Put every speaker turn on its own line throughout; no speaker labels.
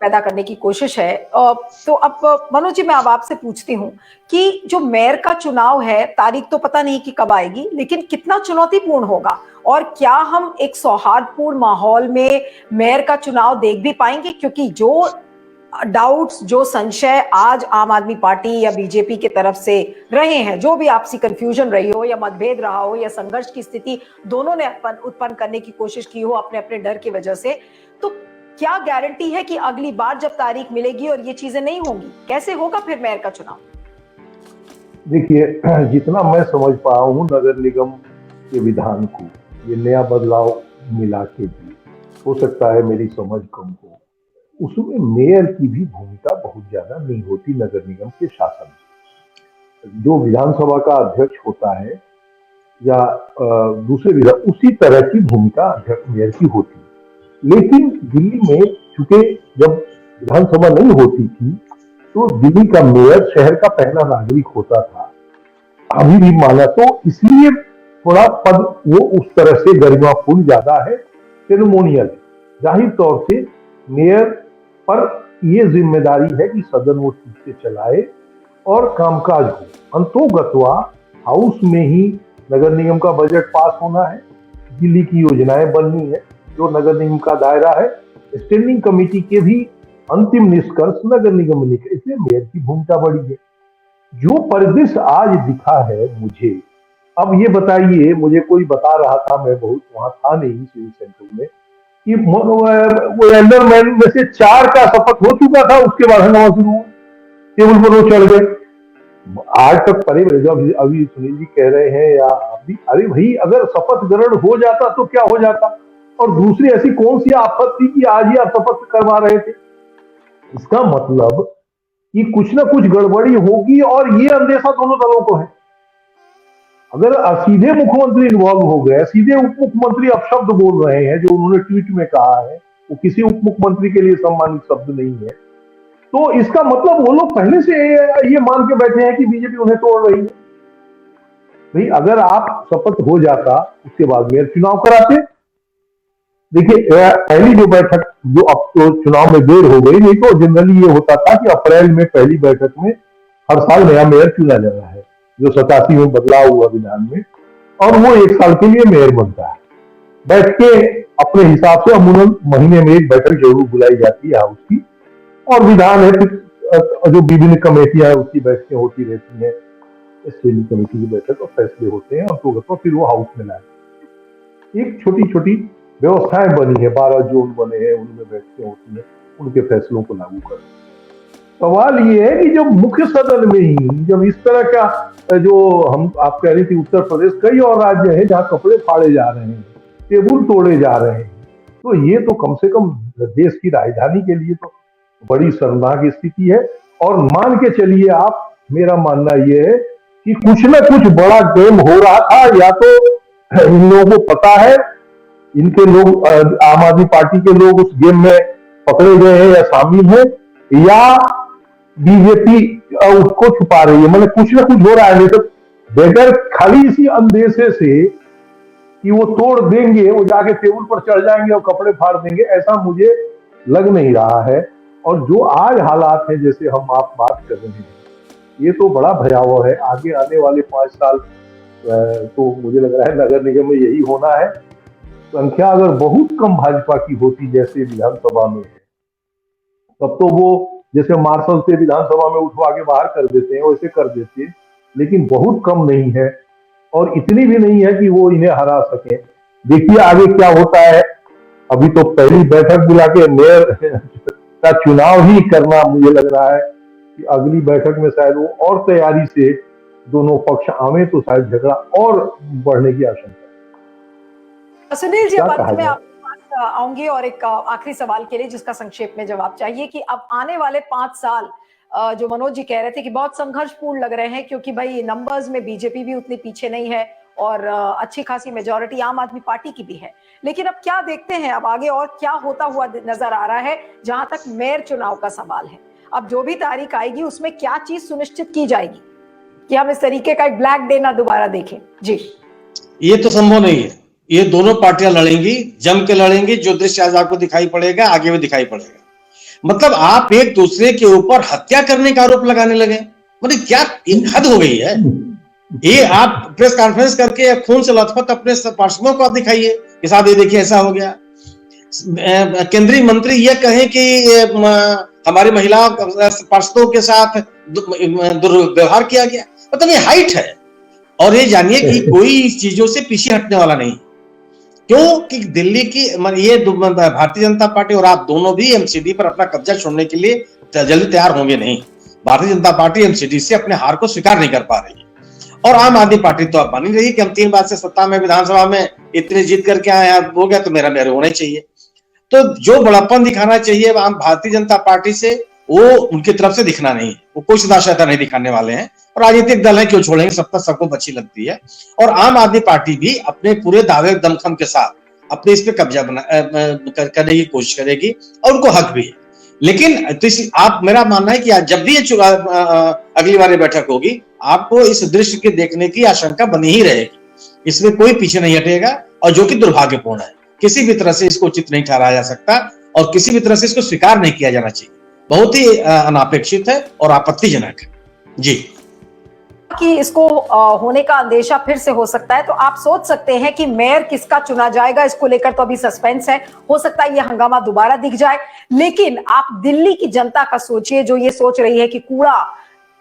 पैदा करने की कोशिश है। तो अब मनोज जी, मैं अब आपसे पूछती हूँ कि जो मेयर का चुनाव है, तारीख तो पता नहीं कि कब आएगी, लेकिन कितना चुनौतीपूर्ण होगा और क्या हम एक सौहार्दपूर्ण माहौल में मेयर का चुनाव देख भी पाएंगे? क्योंकि जो डाउट्स, जो संशय आज आम आदमी पार्टी या बीजेपी की तरफ से रहे हैं, जो भी आपसी कंफ्यूजन रही हो या मतभेद रहा हो या संघर्ष की स्थिति दोनों ने उत्पन्न करने की कोशिश की हो अपने अपने डर की वजह से, तो क्या गारंटी है कि अगली बार जब तारीख मिलेगी और ये चीजें नहीं होंगी? कैसे होगा फिर मेयर का चुनाव?
देखिए, जितना मैं समझ पाया हूँ नगर निगम के विधान को, ये नया बदलाव मिला के भी हो सकता है मेरी समझ कम हो, उसमें मेयर की भी भूमिका बहुत ज्यादा नहीं होती नगर निगम के शासन में। जो विधानसभा का अध्यक्ष होता है या दूसरे विधान, उसी तरह की भूमिका अध्यक्ष मेयर की होती है। लेकिन दिल्ली में चूंकि जब विधानसभा नहीं होती थी तो दिल्ली का मेयर शहर का पहला नागरिक होता था, अभी भी माना, तो इसलिए थोड़ा पद वो उस तरह से गरिमापूर्ण ज्यादा है, सेरेमोनियल। जाहिर तौर से मेयर पर ये जिम्मेदारी है कि सदन वो ठीक से चलाए और कामकाज हो। अंतोगत्वा हाउस में ही नगर निगम का बजट पास होना है, दिल्ली की योजनाएं बननी है जो नगर निगम का दायरा है, स्टैंडिंग कमेटी के भी अंतिम निष्कर्ष नगर निगम में निकले, इसलिए मेयर की भूमिका बड़ी है। जो परिदृश्य आज दिखा है मुझे, अब ये बताइए, मुझे कोई बता रहा था, मैं बहुत वहां था नहीं सिविल सेंटर में, कि वो एल्डरमैन में से 4 का शपथ हो चुका था, उसके बाद हंगामा शुरू हुआ, टेबल पर वो चढ़ गए। आज तक परे जब अभी सुनील जी कह रहे हैं या अभी, अरे भाई अगर शपथ ग्रहण हो जाता तो क्या हो जाता, और दूसरी ऐसी कौन सी आफत थी कि आज ही आप शपथ करवा रहे थे? इसका मतलब कि कुछ ना कुछ गड़बड़ी होगी और ये अंदेशा दोनों दलों को है। अगर सीधे मुख्यमंत्री इन्वॉल्व हो गए, सीधे उप मुख्यमंत्री अपशब्द बोल रहे हैं जो उन्होंने ट्वीट में कहा है, वो किसी उप मुख्यमंत्री के लिए सम्मानित शब्द नहीं है, तो इसका मतलब वो लोग पहले से ये मान के बैठे हैं कि बीजेपी उन्हें तोड़ रही है। भाई अगर आप शपथ हो जाता उसके बाद मेयर चुनाव कराते। देखिए, पहली जो बैठक जो अब तो चुनाव में देर हो गई, नहीं तो जनरली ये होता था कि अप्रैल में पहली बैठक में हर साल नया मेयर चुना जा रहा है, जो 87 में बदलाव हुआ विधान में, और वो 1 साल के लिए मेयर बनता है। बैठ के अपने हिसाब से अमूमन महीने में एक बैठक जरूर बुलाई जाती है हाउस की, और विधान है फिर जो विभिन्न कमेटियां है उसकी बैठकें होती रहती है, स्टैंडिंग कमेटी की बैठक और फैसले होते हैं, और फिर वो हाउस में लाए। एक छोटी छोटी व्यवस्थाएं बनी है, 12 जोन बने हैं, उनमें बैठकें होती हैं, उनके फैसलों को लागू करें। सवाल ये है कि जब मुख्य सदन में ही जब इस तरह का जो हम आप कह रही थी, उत्तर प्रदेश कई और राज्य हैं जहां कपड़े फाड़े जा रहे हैं, टेबल तोड़े जा रहे हैं, तो ये तो कम से कम देश की राजधानी के लिए तो बड़ी शर्मनाक स्थिति है। और मान के चलिए आप, मेरा मानना यह है कि कुछ न कुछ बड़ा गेम हो रहा था, या तो इन लोगों को पता है, इनके लोग आम आदमी पार्टी के लोग उस गेम में पकड़े गए हैं या शामिल हैं, या बीजेपी उसको छुपा रही है। मतलब कुछ ना कुछ हो रहा है, नहीं तो बगैर खाली इसी अंदेशे से कि वो तोड़ देंगे, वो जाके टेबल पर चढ़ जाएंगे और कपड़े फाड़ देंगे, ऐसा मुझे लग नहीं रहा है। और जो आज हालात है जैसे हम आप बात कर रहे हैं, ये तो बड़ा भयावह है। आगे आने वाले 5 साल तो मुझे लग रहा है नगर निगम में यही होना है। संख्या अगर बहुत कम भाजपा की होती जैसे विधानसभा में है, तब तो वो जैसे मार्शल से विधानसभा में उठवा के बाहर कर देते हैं वैसे कर देते हैं, लेकिन बहुत कम नहीं है, और इतनी भी नहीं है कि वो इन्हें हरा सके। देखिए आगे क्या होता है। अभी तो पहली बैठक बुला के मेयर का चुनाव ही करना, मुझे लग रहा है कि अगली बैठक में शायद वो और तैयारी से दोनों पक्ष आवे तो शायद झगड़ा और बढ़ने की आशंका है।
सुनील जी, अब मैं आपके पास आऊंगी और एक आखिरी सवाल के लिए जिसका संक्षेप में जवाब चाहिए कि अब आने वाले 5 साल जो मनोज जी कह रहे थे कि बहुत संघर्षपूर्ण लग रहे हैं, क्योंकि भाई नंबर्स में बीजेपी भी उतनी पीछे नहीं है और अच्छी खासी मेजॉरिटी आम आदमी पार्टी की भी है, लेकिन अब क्या देखते हैं अब आगे और क्या होता हुआ नजर आ रहा है जहां तक मेयर चुनाव का सवाल है? अब जो भी तारीख आएगी उसमें क्या चीज सुनिश्चित की जाएगी कि हम इस तरीके का एक ब्लैक डे ना दोबारा देखें? जी,
ये तो संभव नहीं है। ये दोनों पार्टियां लड़ेंगी, जम के लड़ेंगी। जो दृश्य आज आपको दिखाई पड़ेगा आगे भी दिखाई पड़ेगा। मतलब आप एक दूसरे के ऊपर हत्या करने का आरोप लगाने लगे, मतलब क्या हद हो गई है। ये आप प्रेस कॉन्फ्रेंस करके खून से लथपथ अपने पार्षदों को आप दिखाइए कि साहब ये देखिए ऐसा हो गया। केंद्रीय मंत्री ये कहें कि हमारी महिला पार्षदों के साथ दुर्व्यवहार किया गया, मतलब ये हाइट है। और ये जानिए कि कोई चीजों से पीछे हटने वाला नहीं, क्योंकि दिल्ली की ये भारतीय जनता पार्टी और आप दोनों भी एमसीडी पर अपना कब्जा छोड़ने के लिए जल्दी तैयार होंगे नहीं। भारतीय जनता पार्टी एमसीडी से अपने हार को स्वीकार नहीं कर पा रही है, और आम आदमी पार्टी तो अब मान ही रही है कि हम 3 बार से सत्ता में विधानसभा में इतनी जीत करके आए, हो गया तो मेरे होना ही चाहिए। तो जो बड़प्पन दिखाना चाहिए आम भारतीय जनता पार्टी से, वो उनकी तरफ से दिखना नहीं है। वो कोई सदाशयता नहीं दिखाने वाले हैं, और राजनीतिक दल है क्यों छोड़ेंगे, सबका सबको अच्छी लगती है। और आम आदमी पार्टी भी अपने पूरे दावे दमखम के साथ अपने इस पे कब्जा करने की कोशिश करेगी, और उनको हक भी है। लेकिन तो आप, मेरा मानना है कि जब भी ये अगली बार बैठक होगी, आपको इस दृश्य के देखने की आशंका बनी ही रहेगी। इसमें कोई पीछे नहीं हटेगा, और जो कि दुर्भाग्यपूर्ण है। किसी भी तरह से इसको उचित नहीं ठहराया जा सकता, और किसी भी तरह से इसको स्वीकार नहीं किया जाना चाहिए। बहुत ही अनापेक्षित है और आपत्तिजनक है जी।
कि इसको होने का अंदेशा फिर से हो सकता है, तो आप सोच सकते हैं कि मेयर किसका चुना जाएगा, इसको लेकर तो अभी सस्पेंस है। हो सकता है ये हंगामा दोबारा दिख जाए। लेकिन आप दिल्ली की जनता का सोचिए, जो ये सोच रही है कि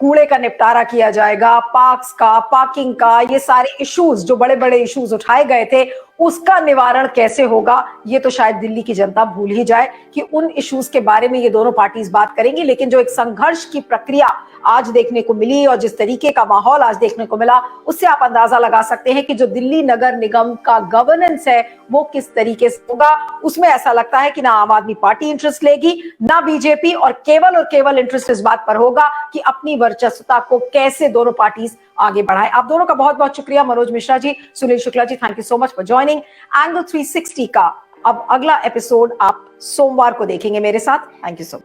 कूड़े का निपटारा किया जाएगा, पार्क्स का, पार्किंग का, ये सारे इश्यूज, जो बड़े बड़े इश्यूज उठाए गए थे, उसका निवारण कैसे होगा, ये तो शायद दिल्ली की जनता भूल ही जाए कि उन इश्यूज के बारे में ये दोनों पार्टीज बात करेंगी। लेकिन जो एक संघर्ष की प्रक्रिया आज देखने को मिली और जिस तरीके का माहौल आज देखने को मिला, उससे आप अंदाजा लगा सकते हैं कि जो दिल्ली नगर निगम का गवर्नेंस है वो किस तरीके से होगा। उसमें ऐसा लगता है कि ना आम आदमी पार्टी इंटरेस्ट लेगी, ना बीजेपी, और केवल इंटरेस्ट इस बात पर होगा कि अपनी वर्चस्वता को कैसे दोनों पार्टीज आगे बढ़ाए। आप दोनों का बहुत बहुत शुक्रिया, Manoj Mishra ji, Sunil Shukla ji, thank you so much for joining. Angle 360 का अब अगला एपिसोड आप सोमवार को देखेंगे मेरे साथ। Thank you so much.